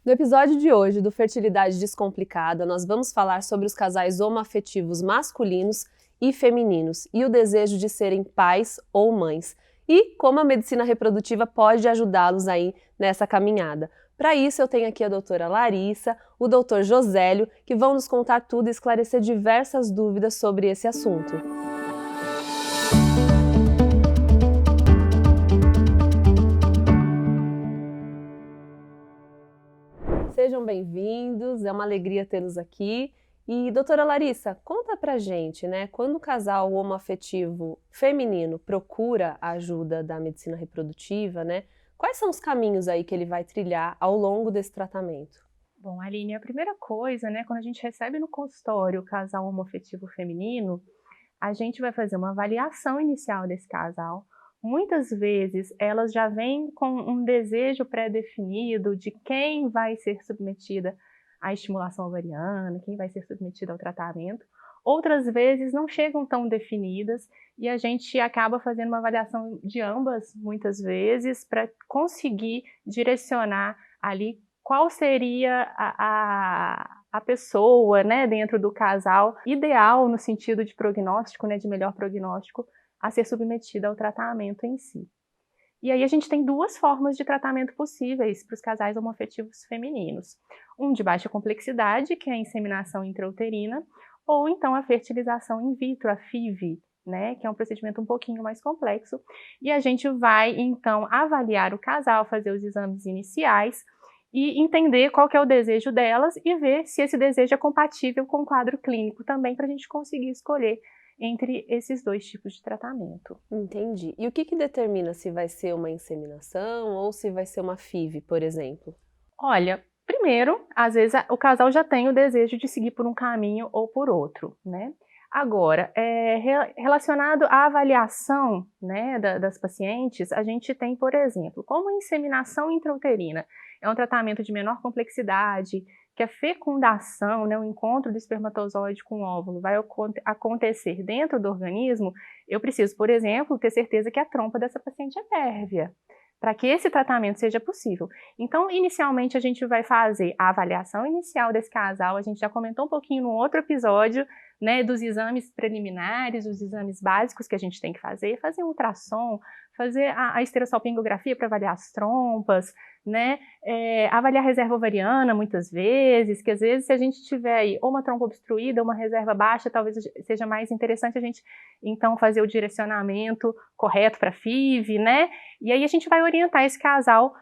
No episódio de hoje do Fertilidade Descomplicada, nós vamos falar sobre os casais homoafetivos masculinos e femininos e o desejo de serem pais ou mães e como a medicina reprodutiva pode ajudá-los aí nessa caminhada. Para isso, eu tenho aqui a doutora Larissa, o doutor Josélio, que vão nos contar tudo e esclarecer diversas dúvidas sobre esse assunto. Sejam bem-vindos, é uma alegria tê-los aqui. E, doutora Larissa, conta pra gente, né, quando o casal homoafetivo feminino procura a ajuda da medicina reprodutiva, né, quais são os caminhos aí que ele vai trilhar ao longo desse tratamento? Bom, Aline, a primeira coisa, né, quando a gente recebe no consultório o casal homoafetivo feminino, a gente vai fazer uma avaliação inicial desse casal. Muitas vezes elas já vêm com um desejo pré-definido de quem vai ser submetida à estimulação ovariana, quem vai ser submetida ao tratamento. Outras vezes não chegam tão definidas e a gente acaba fazendo uma avaliação de ambas, muitas vezes, para conseguir direcionar ali qual seria a pessoa, né, dentro do casal ideal no sentido de prognóstico, né, de melhor prognóstico, a ser submetida ao tratamento em si. E aí a gente tem duas formas de tratamento possíveis para os casais homoafetivos femininos. Um de baixa complexidade, que é a inseminação intrauterina, ou então a fertilização in vitro, a FIV, né, que é um procedimento um pouquinho mais complexo. E a gente vai, então, avaliar o casal, fazer os exames iniciais e entender qual que é o desejo delas e ver se esse desejo é compatível com o quadro clínico também, para a gente conseguir escolher entre esses dois tipos de tratamento. Entendi. E o que determina se vai ser uma inseminação ou se vai ser uma FIV, por exemplo? Olha, primeiro, às vezes o casal já tem o desejo de seguir por um caminho ou por outro, né? Agora, relacionado à avaliação, né, das pacientes, a gente tem, por exemplo, como a inseminação intrauterina é um tratamento de menor complexidade, que a fecundação, né, o encontro do espermatozoide com o óvulo vai acontecer dentro do organismo, eu preciso, por exemplo, ter certeza que a trompa dessa paciente é pérvia, para que esse tratamento seja possível. Então, inicialmente, a gente vai fazer a avaliação inicial desse casal, a gente já comentou um pouquinho no outro episódio, né, dos exames preliminares, os exames básicos que a gente tem que fazer um ultrassom, fazer a esterossalpingografia para avaliar as trompas, né, avaliar a reserva ovariana muitas vezes, que às vezes se a gente tiver aí ou uma trompa obstruída ou uma reserva baixa, talvez seja mais interessante a gente então fazer o direcionamento correto para FIV, né, e aí a gente vai orientar esse casal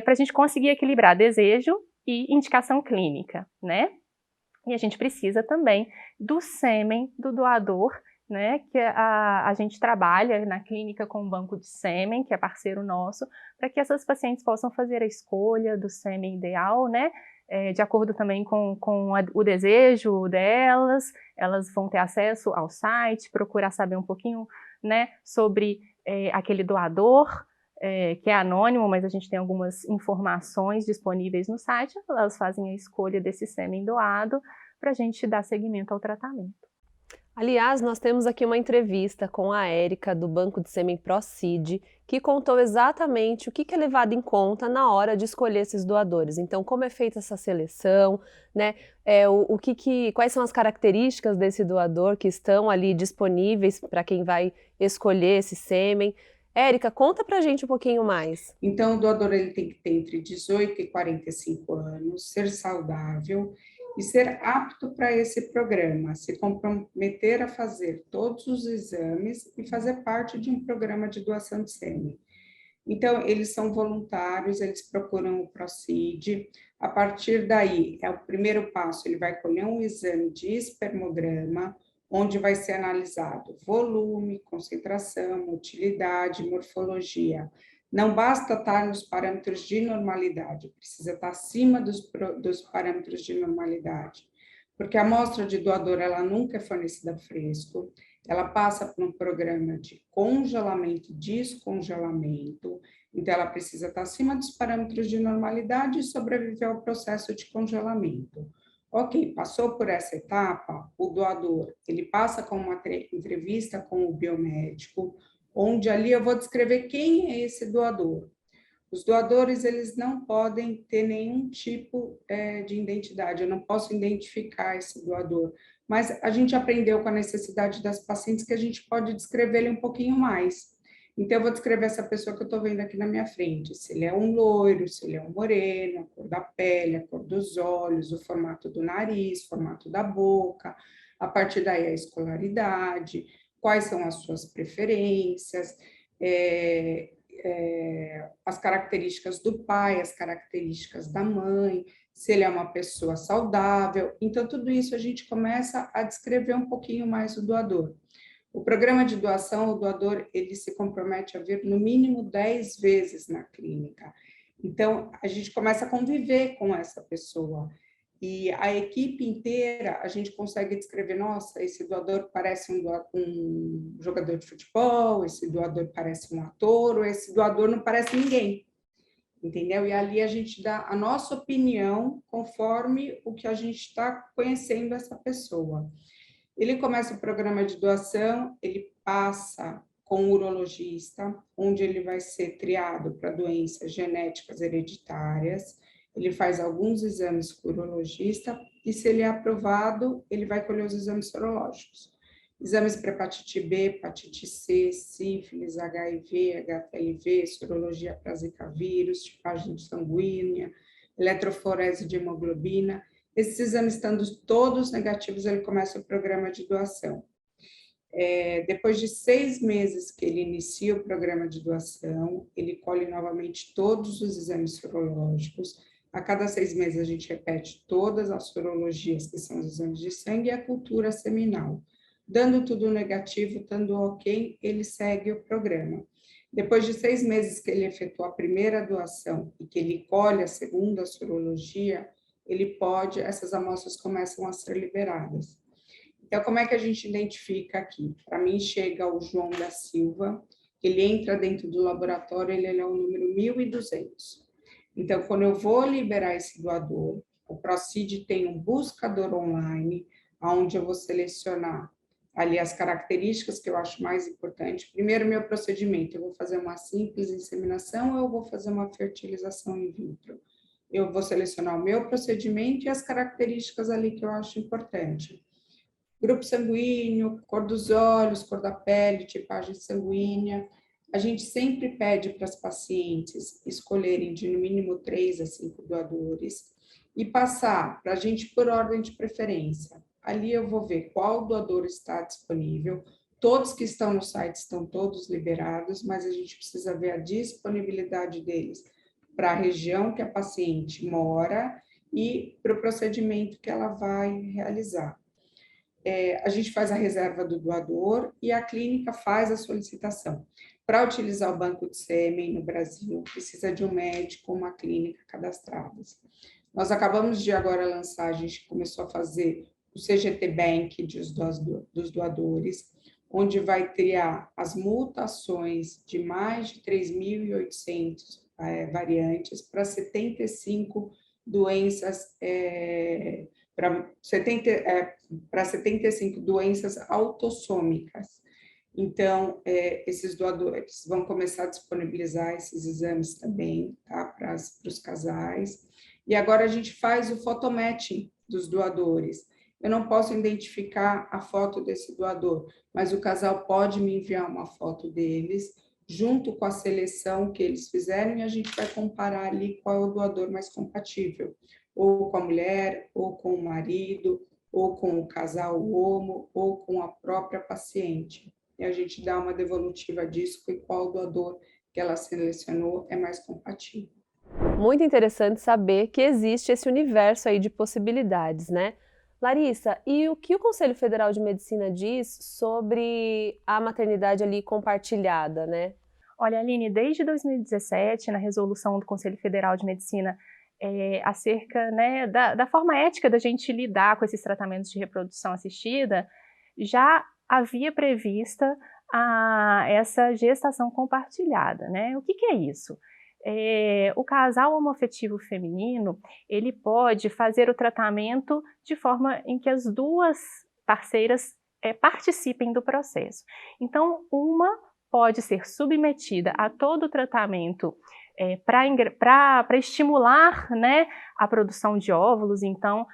para a gente conseguir equilibrar desejo e indicação clínica, né. E a gente precisa também do sêmen do doador, né, que a gente trabalha na clínica com um banco de sêmen, que é parceiro nosso, para que essas pacientes possam fazer a escolha do sêmen ideal, né, de acordo também com o desejo delas. Elas vão ter acesso ao site, procurar saber um pouquinho, né, sobre aquele doador, que é anônimo, mas a gente tem algumas informações disponíveis no site. Elas fazem a escolha desse sêmen doado para a gente dar seguimento ao tratamento. Aliás, nós temos aqui uma entrevista com a Érica, do Banco de Sêmen ProSeed, que contou exatamente o que é levado em conta na hora de escolher esses doadores. Então, como é feita essa seleção, né? Quais são as características desse doador que estão ali disponíveis para quem vai escolher esse sêmen. Érica, conta pra gente um pouquinho mais. Então, o doador ele tem que ter entre 18 e 45 anos, ser saudável e ser apto para esse programa, se comprometer a fazer todos os exames e fazer parte de um programa de doação de sêmen. Então, eles são voluntários, eles procuram o ProSeed. A partir daí, é o primeiro passo, ele vai colher um exame de espermograma, onde vai ser analisado volume, concentração, motilidade, morfologia. Não basta estar nos parâmetros de normalidade, precisa estar acima dos parâmetros de normalidade, porque a amostra de doador ela nunca é fornecida fresco, ela passa por um programa de congelamento e descongelamento, então ela precisa estar acima dos parâmetros de normalidade e sobreviver ao processo de congelamento. Ok, passou por essa etapa, o doador, ele passa com uma entrevista com o biomédico, onde ali eu vou descrever quem é esse doador. Os doadores, eles não podem ter nenhum tipo de identidade, eu não posso identificar esse doador, mas a gente aprendeu com a necessidade das pacientes que a gente pode descrever ele um pouquinho mais. Então, eu vou descrever essa pessoa que eu estou vendo aqui na minha frente, se ele é um loiro, se ele é um moreno, a cor da pele, a cor dos olhos, o formato do nariz, o formato da boca, a partir daí a escolaridade, quais são as suas preferências, as características do pai, as características da mãe, se ele é uma pessoa saudável. Então, tudo isso a gente começa a descrever um pouquinho mais o doador. O programa de doação, o doador, ele se compromete a vir no mínimo 10 vezes na clínica. Então, a gente começa a conviver com essa pessoa. E a equipe inteira, a gente consegue descrever, nossa, esse doador parece um jogador de futebol, esse doador parece um ator, ou esse doador não parece ninguém, entendeu? E ali a gente dá a nossa opinião conforme o que a gente está conhecendo essa pessoa. Ele começa o programa de doação, ele passa com o urologista, onde ele vai ser triado para doenças genéticas hereditárias, ele faz alguns exames com o urologista e, se ele é aprovado, ele vai colher os exames sorológicos. Exames para hepatite B, hepatite C, sífilis, HIV, HPLV, sorologia para Zika vírus, tipagem sanguínea, eletroforese de hemoglobina. Esses exames estando todos negativos, ele começa o programa de doação. Depois de 6 meses que ele inicia o programa de doação, ele colhe novamente todos os exames sorológicos. A cada 6 meses a gente repete todas as sorologias, que são os exames de sangue, e a cultura seminal. Dando tudo negativo, dando ok, ele segue o programa. Depois de 6 meses que ele efetua a primeira doação e que ele colhe a segunda sorologia, essas amostras começam a ser liberadas. Então, como é que a gente identifica aqui? Para mim, chega o João da Silva, ele entra dentro do laboratório, ele é o número 1.200. Então, quando eu vou liberar esse doador, o ProCid tem um buscador online, onde eu vou selecionar ali as características que eu acho mais importante. Primeiro, meu procedimento, eu vou fazer uma simples inseminação ou eu vou fazer uma fertilização in vitro? Eu vou selecionar o meu procedimento e as características ali que eu acho importante. Grupo sanguíneo, cor dos olhos, cor da pele, tipagem sanguínea. A gente sempre pede para as pacientes escolherem de no mínimo 3 a 5 doadores e passar para a gente por ordem de preferência. Ali eu vou ver qual doador está disponível. Todos que estão no site estão todos liberados, mas a gente precisa ver a disponibilidade deles para a região que a paciente mora e para o procedimento que ela vai realizar. A gente faz a reserva do doador e a clínica faz a solicitação. Para utilizar o banco de sêmen no Brasil, precisa de um médico ou uma clínica cadastradas. Nós acabamos de agora lançar, a gente começou a fazer o CGT Bank dos doadores, onde vai criar as mutações de mais de 3.800 variantes para 75 doenças, para 75 doenças autossômicas. Então, esses doadores vão começar a disponibilizar esses exames também, tá, para os casais. E agora a gente faz o photomatching dos doadores. Eu não posso identificar a foto desse doador, mas o casal pode me enviar uma foto deles, junto com a seleção que eles fizeram, e a gente vai comparar ali qual é o doador mais compatível, ou com a mulher, ou com o marido, ou com o casal homo, ou com a própria paciente. E a gente dá uma devolutiva disso e qual doador que ela selecionou é mais compatível. Muito interessante saber que existe esse universo aí de possibilidades, né? Larissa, e o que o Conselho Federal de Medicina diz sobre a maternidade ali compartilhada, né? Olha, Aline, desde 2017, na resolução do Conselho Federal de Medicina, acerca, né, da forma ética da gente lidar com esses tratamentos de reprodução assistida, já havia prevista essa gestação compartilhada, né? O que é isso? O casal homoafetivo feminino, ele pode fazer o tratamento de forma em que as duas parceiras participem do processo. Então, uma pode ser submetida a todo o tratamento para estimular, né, a produção de óvulos. Então,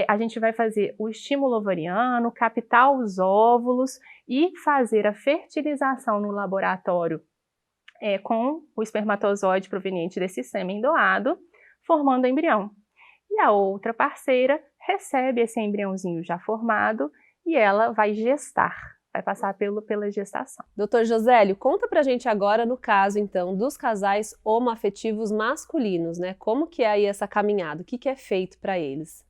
a gente vai fazer o estímulo ovariano, captar os óvulos e fazer a fertilização no laboratório com o espermatozoide proveniente desse sêmen doado, formando o embrião. E a outra parceira recebe esse embriãozinho já formado e ela vai gestar, vai passar pela gestação. Doutor Josélio, conta pra gente agora no caso, então, dos casais homoafetivos masculinos, né? Como que é aí essa caminhada? O que que é feito para eles?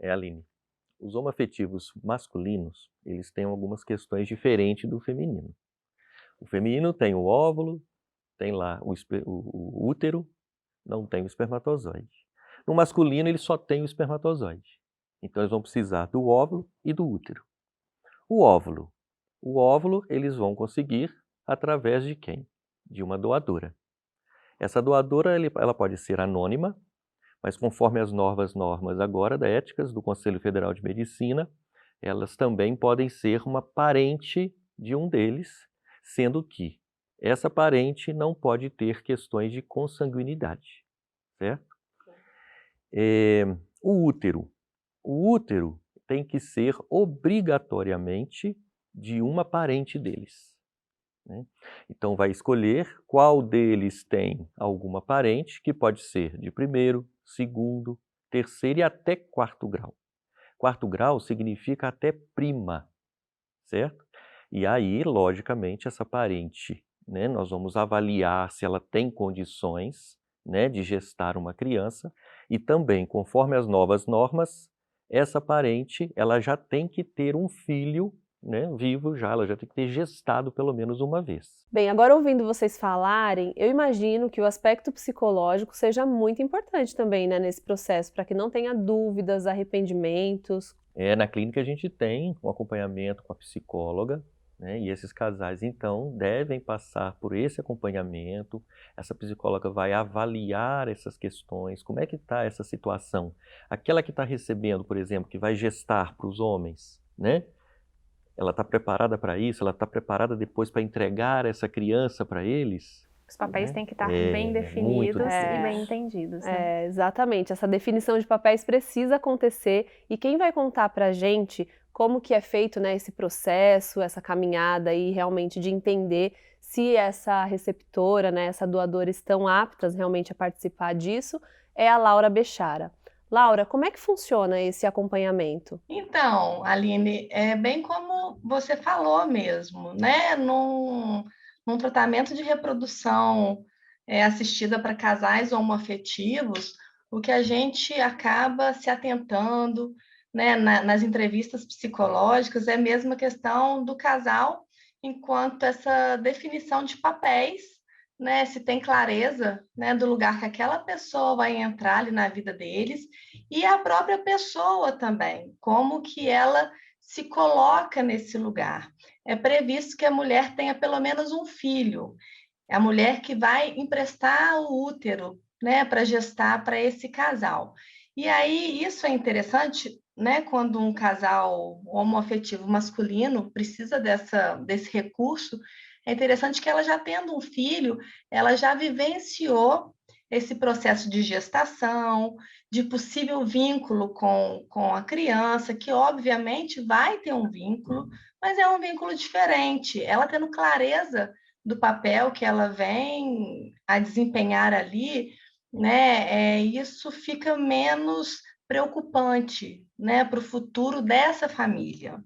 Aline, os homoafetivos masculinos, eles têm algumas questões diferentes do feminino. O feminino tem o óvulo, tem lá o útero, não tem o espermatozoide. No masculino, ele só tem o espermatozoide. Então, eles vão precisar do óvulo e do útero. O óvulo eles vão conseguir através de quem? De uma doadora. Essa doadora ela pode ser anônima, mas conforme as normas agora da éticas do Conselho Federal de Medicina, elas também podem ser uma parente de um deles, sendo que essa parente não pode ter questões de consanguinidade, certo? O útero tem que ser obrigatoriamente de uma parente deles, né? Então vai escolher qual deles tem alguma parente, que pode ser de primeiro, segundo, terceiro e até quarto grau. Quarto grau significa até prima, certo? E aí, logicamente, essa parente, né, nós vamos avaliar se ela tem condições, né, de gestar uma criança e também, conforme as novas normas, essa parente ela já tem que ter um filho, né, vivo já, ela já tem que ter gestado pelo menos uma vez. Bem, agora ouvindo vocês falarem, eu imagino que o aspecto psicológico seja muito importante também, né, nesse processo, para que não tenha dúvidas, arrependimentos. Na clínica a gente tem um acompanhamento com a psicóloga, né, e esses casais, então, devem passar por esse acompanhamento. Essa psicóloga vai avaliar essas questões, como é que está essa situação. Aquela que está recebendo, por exemplo, que vai gestar para os homens, né? Ela está preparada para isso? Ela está preparada depois para entregar essa criança para eles? Os papéis Né? têm que estar bem definidos e bem entendidos, né? Exatamente. Essa definição de papéis precisa acontecer e quem vai contar para a gente como que é feito, né, esse processo, essa caminhada aí realmente de entender se essa receptora, né, essa doadora estão aptas realmente a participar disso, é a Laura Bechara. Laura, como é que funciona esse acompanhamento? Então, Aline, é bem como você falou mesmo, né? Num tratamento de reprodução assistida para casais homoafetivos, o que a gente acaba se atentando, né, nas entrevistas psicológicas é mesmo a questão do casal, enquanto essa definição de papéis, né, se tem clareza, né, do lugar que aquela pessoa vai entrar ali na vida deles, e a própria pessoa também, como que ela se coloca nesse lugar. É previsto que a mulher tenha pelo menos um filho, é a mulher que vai emprestar o útero, né, para gestar para esse casal. E aí isso é interessante, né, quando um casal homoafetivo masculino precisa desse recurso, é interessante que ela já tendo um filho, ela já vivenciou esse processo de gestação, de possível vínculo com a criança, que obviamente vai ter um vínculo, mas é um vínculo diferente. Ela tendo clareza do papel que ela vem a desempenhar ali, né, isso fica menos preocupante, né, para o futuro dessa família.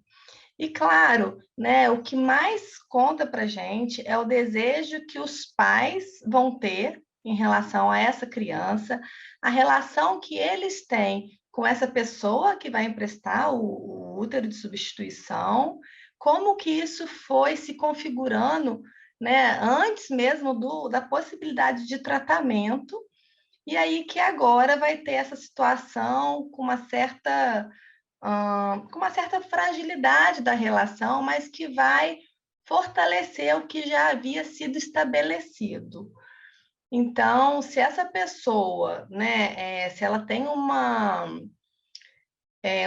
E claro, né, o que mais conta para a gente é o desejo que os pais vão ter em relação a essa criança, a relação que eles têm com essa pessoa que vai emprestar o útero de substituição, como que isso foi se configurando, né, antes mesmo da possibilidade de tratamento, e aí que agora vai ter essa situação com uma certa fragilidade da relação, mas que vai fortalecer o que já havia sido estabelecido. Então, se essa pessoa, né, se ela tem um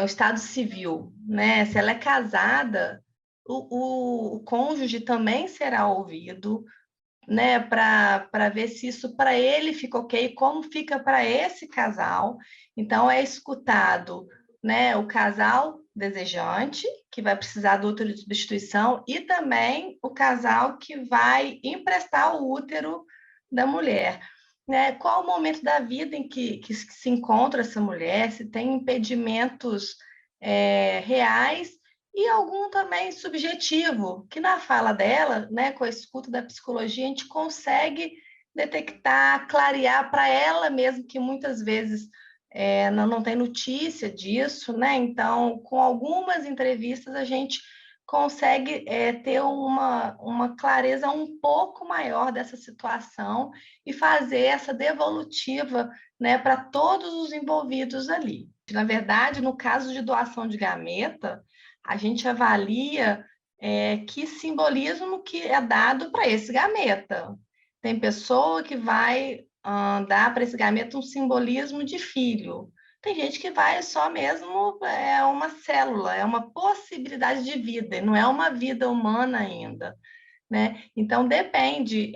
estado civil, né, se ela é casada, o cônjuge também será ouvido, né, para ver se isso para ele fica ok, como fica para esse casal. Então, é escutado, né, o casal desejante, que vai precisar do útero de substituição, e também o casal que vai emprestar o útero da mulher. Né? Qual o momento da vida em que se encontra essa mulher, se tem impedimentos reais e algum também subjetivo, que na fala dela, né, com a escuta da psicologia, a gente consegue detectar, clarear para ela mesmo, que muitas vezes não tem notícia disso, né? Então, com algumas entrevistas, a gente consegue ter uma clareza um pouco maior dessa situação e fazer essa devolutiva, né, para todos os envolvidos ali. Na verdade, no caso de doação de gameta, a gente avalia que simbolismo que é dado para esse gameta. Tem pessoa que vai dar para esse gameta um simbolismo de filho. Tem gente que vai só mesmo, é uma célula, é uma possibilidade de vida, não é uma vida humana ainda. Né? Então, depende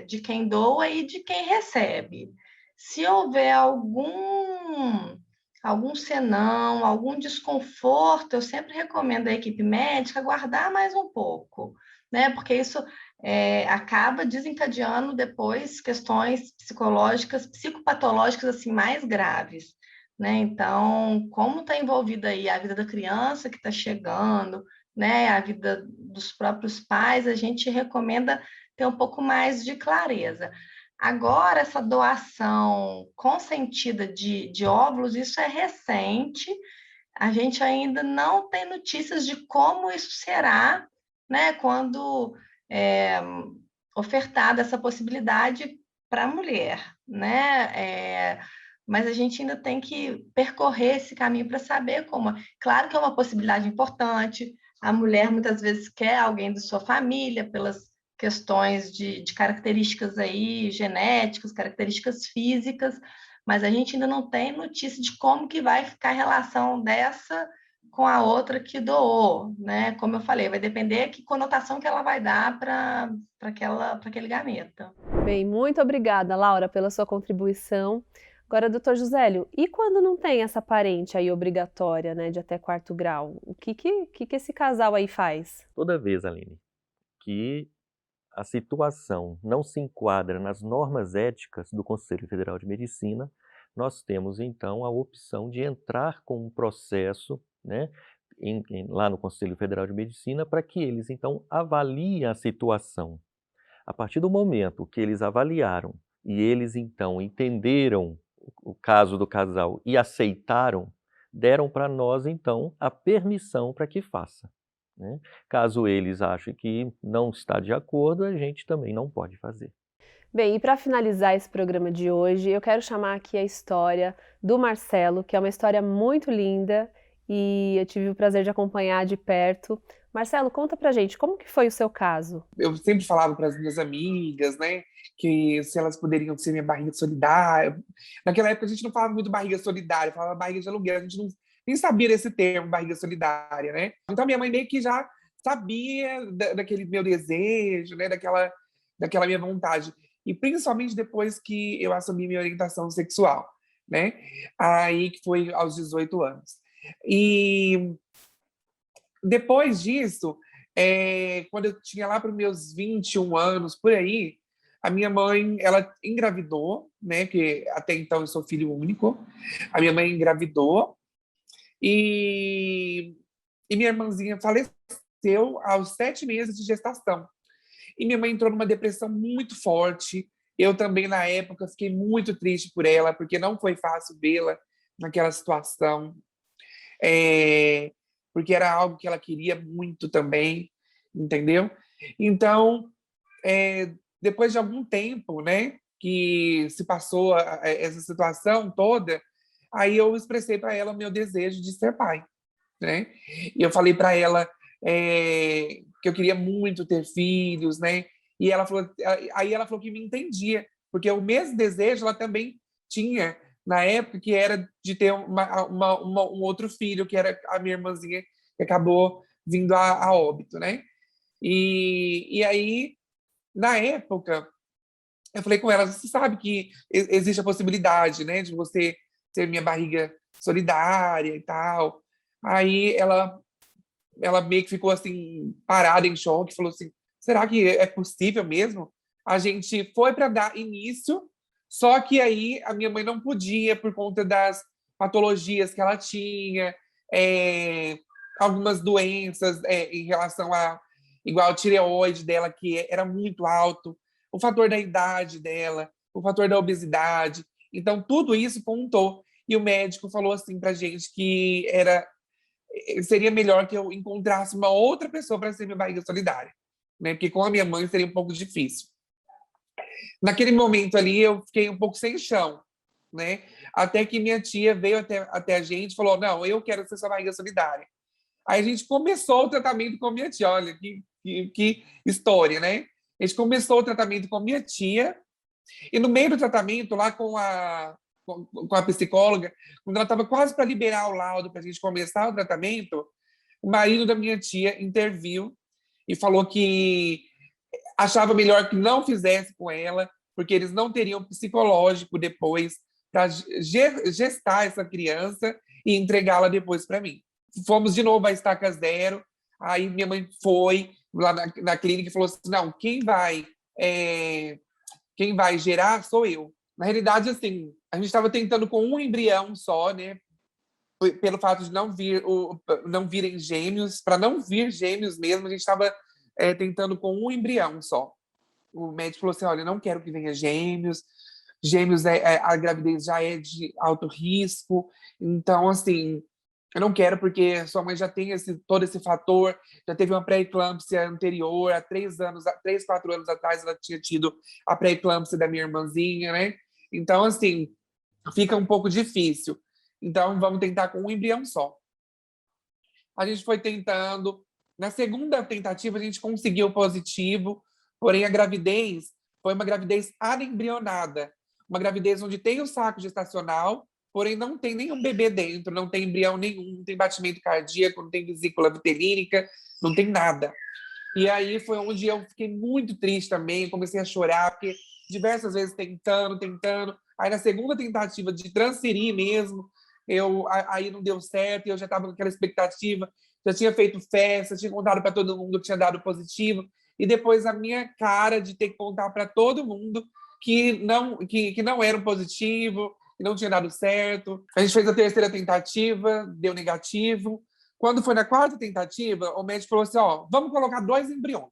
de quem doa e de quem recebe. Se houver algum senão, algum desconforto, eu sempre recomendo à equipe médica aguardar mais um pouco, né? Porque isso acaba desencadeando depois questões psicológicas, psicopatológicas assim mais graves. Né? Então, como está envolvida aí a vida da criança que está chegando, né, a vida dos próprios pais, a gente recomenda ter um pouco mais de clareza. Agora, essa doação consentida de óvulos, isso é recente, a gente ainda não tem notícias de como isso será, né, quando ofertada essa possibilidade para a mulher, né? Mas a gente ainda tem que percorrer esse caminho para saber como. Claro que é uma possibilidade importante, a mulher muitas vezes quer alguém da sua família pelas questões de características aí genéticas, características físicas, mas a gente ainda não tem notícia de como que vai ficar a relação dessa com a outra que doou, né? Como eu falei, vai depender que conotação que ela vai dar para aquele gameta. Bem, muito obrigada, Laura, pela sua contribuição. Agora, doutor Jusélio, e quando não tem essa parente aí obrigatória, né, de até quarto grau? O que esse casal aí faz? Toda vez, Aline, que a situação não se enquadra nas normas éticas do Conselho Federal de Medicina, nós temos então a opção de entrar com um processo, né, lá no Conselho Federal de Medicina, para que eles então avaliem a situação. A partir do momento que eles avaliaram e eles então entenderam o caso do casal e aceitaram, deram para nós então a permissão para que faça. Né? Caso eles achem que não está de acordo, a gente também não pode fazer. Bem, e para finalizar esse programa de hoje, eu quero chamar aqui a história do Marcelo, que é uma história muito linda e eu tive o prazer de acompanhar de perto. Marcelo, conta pra gente, como que foi o seu caso? Eu sempre falava para as minhas amigas, né, que se elas poderiam ser minha barriga solidária. Naquela época a gente não falava muito barriga solidária, falava barriga de aluguel, a gente nem sabia desse termo, barriga solidária, né? Então minha mãe meio que já sabia daquele meu desejo, né, daquela minha vontade. E principalmente depois que eu assumi minha orientação sexual, né? Aí que foi aos 18 anos. E depois disso, quando eu tinha lá para os meus 21 anos, por aí, a minha mãe, ela engravidou, né? Que até então eu sou filho único. A minha mãe engravidou e minha irmãzinha faleceu aos 7 meses de gestação. E minha mãe entrou numa depressão muito forte. Eu também, na época, fiquei muito triste por ela, porque não foi fácil vê-la naquela situação. Porque era algo que ela queria muito também, entendeu? Então, depois de algum tempo, né, que se passou essa situação toda, aí eu expressei para ela o meu desejo de ser pai, né? E eu falei para ela que eu queria muito ter filhos, né? E aí ela falou que me entendia, porque o mesmo desejo ela também tinha na época, que era de ter um outro filho, que era a minha irmãzinha, que acabou vindo a óbito, né? E aí, Na época, eu falei com ela, você sabe que existe a possibilidade, né, de você ter minha barriga solidária e tal. Aí ela meio que ficou assim, parada em choque, falou assim: será que é possível mesmo? A gente foi para dar início, só que aí a minha mãe não podia por conta das patologias que ela tinha, é, algumas doenças em relação a, igual a tireoide dela, que era muito alto, o fator da idade dela, o fator da obesidade. Então, tudo isso contou. E o médico falou assim pra gente que seria melhor que eu encontrasse uma outra pessoa para ser minha barriga solidária, né? Porque com a minha mãe seria um pouco difícil. Naquele momento ali eu fiquei um pouco sem chão, né? Até que minha tia veio até a gente e falou: não, eu quero ser sua barriga solidária. Aí a gente começou o tratamento com a minha tia, olha que história, né? A gente começou o tratamento com a minha tia, e no meio do tratamento, lá com a psicóloga, quando ela estava quase para liberar o laudo para a gente começar o tratamento, o marido da minha tia interviu e falou que achava melhor que não fizesse com ela, porque eles não teriam psicológico depois para gestar essa criança e entregá-la depois para mim. Fomos de novo à estaca zero, aí minha mãe foi lá na clínica e falou assim: não, quem vai gerar sou eu. Na realidade, assim, a gente estava tentando com um embrião só, né? Pelo fato de não virem gêmeos, para não vir gêmeos mesmo, a gente estava tentando com um embrião só. O médico falou assim: olha, não quero que venha gêmeos. Gêmeos, a gravidez já é de alto risco. Então, assim, eu não quero porque sua mãe já tem todo esse fator, já teve uma pré-eclâmpsia anterior, há 4 anos atrás ela tinha tido a pré-eclâmpsia da minha irmãzinha, né? Então, assim, fica um pouco difícil. Então, vamos tentar com um embrião só. A gente foi tentando. Na segunda tentativa, a gente conseguiu positivo, porém a gravidez foi uma gravidez anembrionada. Uma gravidez onde tem o saco gestacional, porém não tem nenhum bebê dentro, não tem embrião nenhum, não tem batimento cardíaco, não tem vesícula vitelínica, não tem nada. E aí foi onde eu fiquei muito triste também, comecei a chorar, porque diversas vezes tentando. Aí na segunda tentativa de transferir mesmo, aí não deu certo, e eu já estava com aquela expectativa, já tinha feito festa, tinha contado para todo mundo que tinha dado positivo, e depois a minha cara de ter que contar para todo mundo que não era um positivo, que não tinha dado certo. A gente fez a terceira tentativa, deu negativo. Quando foi na quarta tentativa, o médico falou assim: ó, vamos colocar 2 embriões,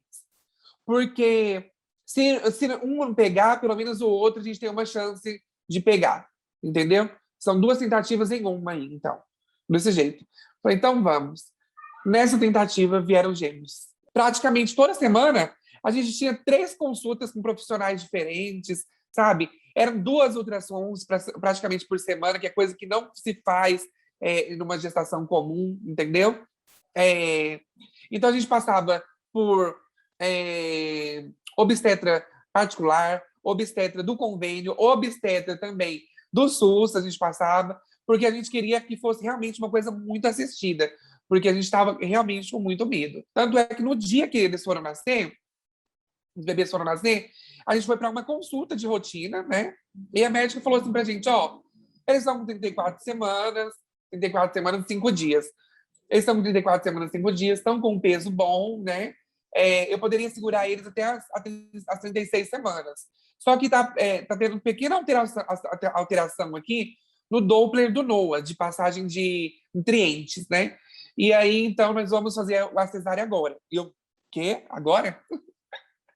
porque se um não pegar, pelo menos o outro a gente tem uma chance de pegar, entendeu? São 2 tentativas em uma aí, então, desse jeito. Falei, então vamos. Nessa tentativa vieram gêmeos. Praticamente toda semana a gente tinha 3 consultas com profissionais diferentes, sabe? Eram 2 ultrassons praticamente por semana, que é coisa que não se faz numa gestação comum, entendeu? Então a gente passava por obstetra particular, obstetra do convênio, obstetra também do SUS, a gente passava, porque a gente queria que fosse realmente uma coisa muito assistida, porque a gente estava realmente com muito medo. Tanto é que no dia que eles foram nascer, os bebês foram nascer, a gente foi para uma consulta de rotina, né? E a médica falou assim pra gente: ó, eles estão com 34 semanas, 5 dias. Eles estão com 34 semanas, 5 dias, estão com um peso bom, né? Eu poderia segurar eles até as 36 semanas. Só que tá tendo uma pequena alteração aqui no Doppler do NOAA, de passagem de nutrientes, né? E aí, então, nós vamos fazer a cesárea agora. E eu, quê? Agora?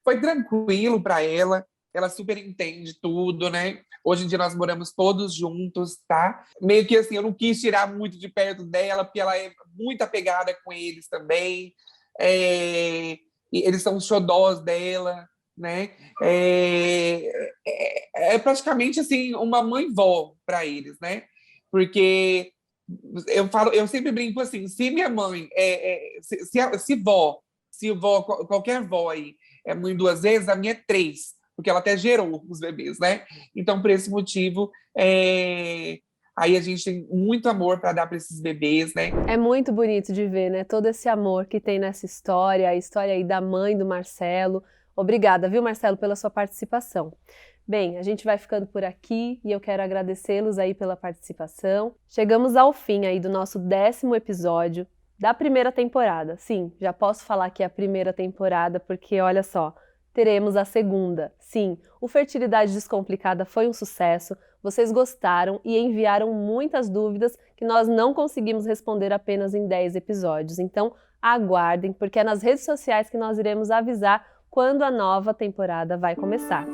Foi tranquilo para ela super entende tudo, né? Hoje em dia nós moramos todos juntos, tá? Meio que assim, eu não quis tirar muito de perto dela, porque ela é muito apegada com eles também. E eles são os xodós dela, né? É praticamente assim uma mãe-vó para eles, né? Porque eu sempre brinco assim: se minha mãe se vó, qualquer vó aí é mãe 2 vezes, a minha é 3, porque ela até gerou os bebês, né? Então, por esse motivo, aí a gente tem muito amor para dar para esses bebês, né? É muito bonito de ver, né? Todo esse amor que tem nessa história, a história aí da mãe do Marcelo, Obrigada, viu, Marcelo, pela sua participação. Bem, a gente vai ficando por aqui e eu quero agradecê-los aí pela participação. Chegamos ao fim aí do nosso 10º episódio da primeira temporada. Sim, já posso falar que é a primeira temporada porque, olha só, teremos a segunda. Sim, o Fertilidade Descomplicada foi um sucesso, vocês gostaram e enviaram muitas dúvidas que nós não conseguimos responder apenas em 10 episódios. Então, aguardem, porque é nas redes sociais que nós iremos avisar quando a nova temporada vai começar.